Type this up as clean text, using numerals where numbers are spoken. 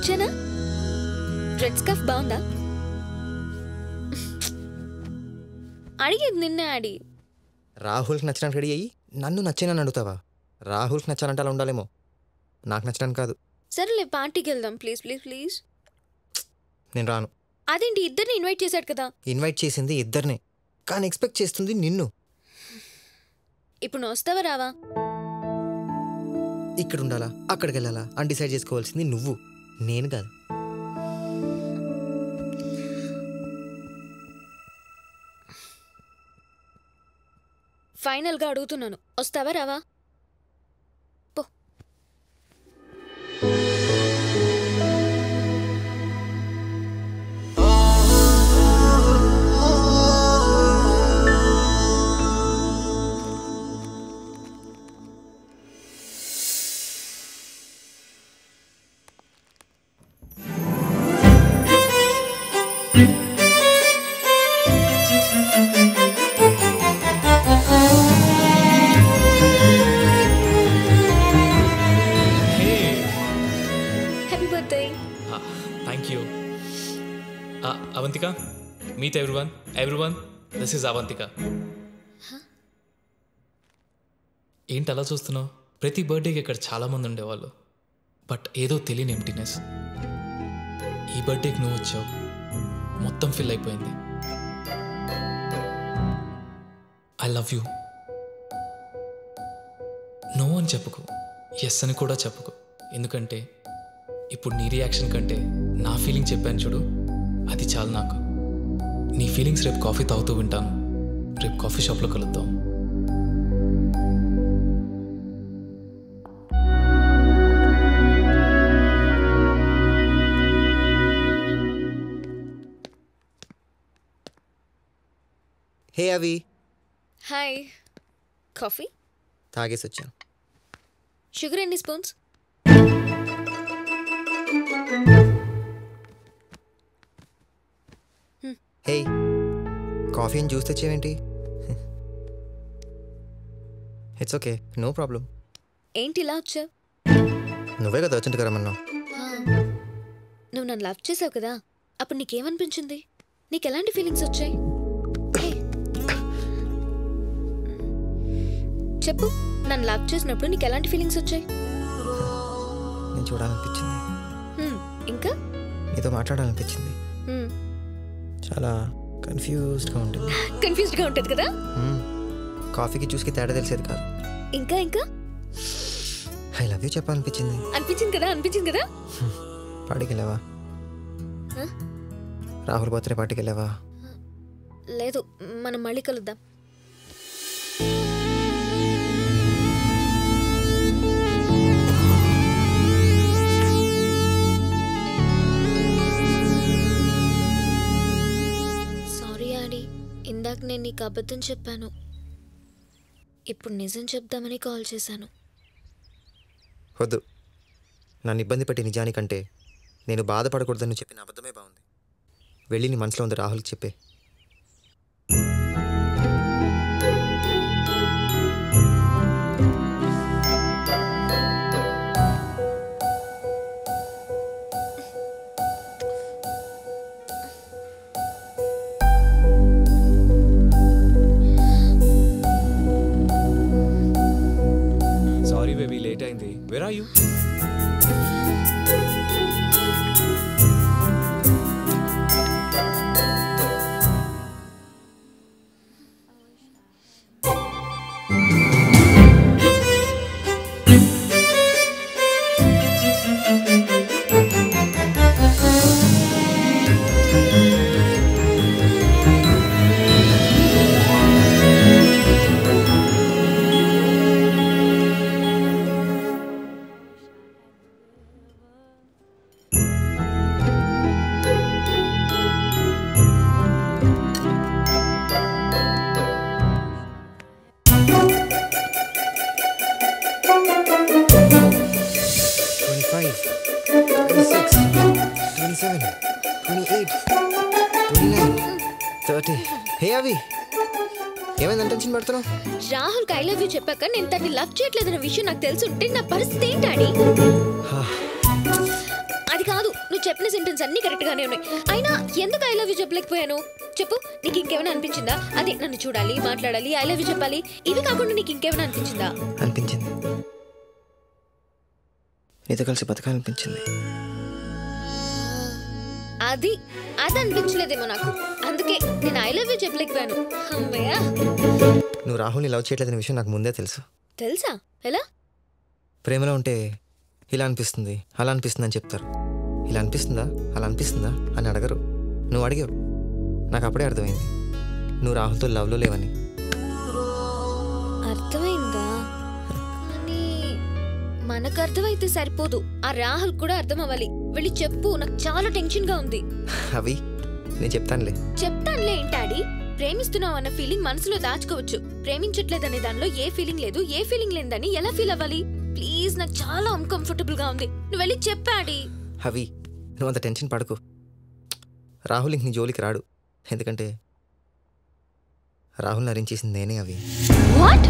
నచ్చానా? Red scarf బాగుందా? అడిగేది నిన్నే ఆడి. రాహుల్కి నచ్చడానికి రెడీ అయ్యి నన్ను నచ్చానని అడుగుతావా? రాహుల్కి నచ్చాలంటే అలా ఉండాలేమో, నాకు నచ్చడానికి కాదు. సరేలే పార్టీకి వెళ్దాం ప్లీజ్ ప్లీజ్ ప్లీజ్. నేను రాను. అదేంటి, ఇద్దరిని ఇన్వైట్ చేశాడు కదా. ఇన్వైట్ చేసింది ఇద్దరినే, కానీ ఎక్స్పెక్ట్ చేస్తుంది నిన్ను. ఇప్పుడు నువ్వు వస్తావా రావా? ఇక్కడ ఉండాలా అక్కడికి వెళ్ళాలా అని డిసైడ్ చేసుకోవాల్సింది నువ్వు, నేను కాదు. ఫైనల్గా అడుగుతున్నాను, వస్తావా రావా? పో. Avantika, meet everyone. Everyone, this is Avantika. ఏంటి అలా చూస్తున్నావు? ప్రతి బర్త్డేకి ఇక్కడ చాలామంది ఉండేవాళ్ళు, బట్ ఏదో తెలియని ఎంప్టీనెస్. ఈ బర్త్డేకి నువ్వు వచ్చావు, మొత్తం ఫిల్ అయిపోయింది. I love you. నో అని చెప్పుకో, ఎస్ అని కూడా చెప్పుకో. ఎందుకంటే ఇప్పుడు నీ రియాక్షన్ కంటే నా ఫీలింగ్ చెప్పాను చూడు, అది చాలు నాకు. నీ ఫీలింగ్స్ రేపు కాఫీ తాగుతూ వింటాను. రేపు కాఫీ షాప్లో కలుద్దాం. హే అవి. హాయ్. కాఫీ తాగేసి వచ్చాను. షుగర్ ఎన్ని స్పూన్స్? హే, కాఫీ అని జ్యూస్ తెచ్చేవేంటి? It's okay, no problem. ఏంటి ఇలా వచ్చావు? నువ్వే కదా అర్జెంట్గా రమ్మన్నావు. నువ్వు నన్ను లవ్ చేసావు కదా, అప్పుడు నీకేమనిపించింది? నీకు ఎలాంటి ఫీలింగ్స్ వచ్చాయి? చెప్పు, నన్ను లవ్ చేసినప్పుడు నీకు ఎలాంటి ఫీలింగ్స్ వచ్చాయి? నేను చూడాలనిపించింది, ఇంకా నీతో మాట్లాడాలనిపించింది. చాలా కన్ఫ్యూజ్డ్గా ఉంటుంది. కన్ఫ్యూజ్డ్గా ఉంటుంది కదా. కాఫీకి జ్యూస్కి తేడా తెలిసేది కాదు. ఇంకా ఇంకా ఐ లవ్ యూ చెప్పాలనిపించింది. అనిపించింది కదా, అనిపించింది కదా. పార్టీకి వెళ్ళావా? రాహుల్ బర్త్డే పార్టీకి వెళ్ళావా? లేదు, మనం మళ్ళీ కలుద్దాం. ఇందాక నేను నీకు అబద్ధం చెప్పాను, ఇప్పుడు నిజం చెప్దామని కాల్ చేశాను. వద్దు, నన్ను ఇబ్బంది పెట్టి నిజానికంటే నేను బాధపడకూడదని చెప్పిన అబద్ధమే బాగుంది. వెళ్ళి నీ మనసులో ఉంది రాహుల్కి చెప్పే. లేట్ అయింది. Where are you? Rahul I love you చెప్పాక నేను తన్ని లవ్ చేయట్లేదన్న విషయం నాకు తెలిసి ఉంటే నా పరిస్థితి ఏంటాడి? అది కాదు, చెప్పిన సెంటెన్స్ అన్ని కరెక్ట్ గానే ఉన్నాయి. అయినా ఎందుకు ఐ లవ్ యూ చెప్పలేకపోయాను చెప్పు? నీకు ఇంకేమైనా అనిపించిందా? అదే నన్ను చూడాలి, మాట్లాడాలి, ఐ లవ్ యూ చెప్పాలి, ఇవి కాకుండా నీకు ఇంకేమైనా అనిపించిందా? అనిపించింది, నీతో కలిసి బతకాలనిపించింది. అది అది అనిపించలేదేమో నాకు, అందుకే నేను ఐ లవ్ యూ చెప్పలేకపోయాను. అమ్మయ్యా. నువ్వు రాహుల్ని లవ్ చేయట్లేదనే విషయం నాకు ముందే తెలుసు. తెలుసా? ఎలా? ప్రేమలో ఉంటే ఇలా అనిపిస్తుంది, అలా అనిపిస్తుంది అని చెప్తారు. ఇలా అనిపిస్తుందా, అలా అనిపిస్తుందా అని అడగరు. నువ్వు అడిగావు, నాకు అప్పుడే అర్థమైంది నువ్వు రాహుల్తో లవ్లో లేవని. అర్థమైందా? కానీ మనకు అర్థమైతే సరిపోదు, ఆ రాహుల్ కూడా అర్థం అవ్వాలి. వెళ్ళి చెప్పు, నాకు చాలా టెన్షన్ గా ఉంది. అవి నేను చెప్తానులే. చెప్తానులే ఏంటాడి? ప్రేమిస్తున్నావు అన్న ఫీలింగ్ మనసులో దాచుకోవచ్చు, ప్రేమించట్లేదనే దానిలో ఏ ఫీలింగ్ లేదు, ఏ ఫీలింగ్ లేదని ఎలా ఫీల్ అవ్వాలి? ప్లీజ్, నాకు చాలా అన్కంఫర్టబుల్ గా ఉంది, నువ్వు వెళ్ళి చెప్పాడి. అవి నువ్వు అంత టెన్షన్ పడకు. రాహుల్ ఇంక నీ జోలికి రాడు, ఎందుకంటే రాహుల్ నరించేసింది నేనే. అవి వాట్?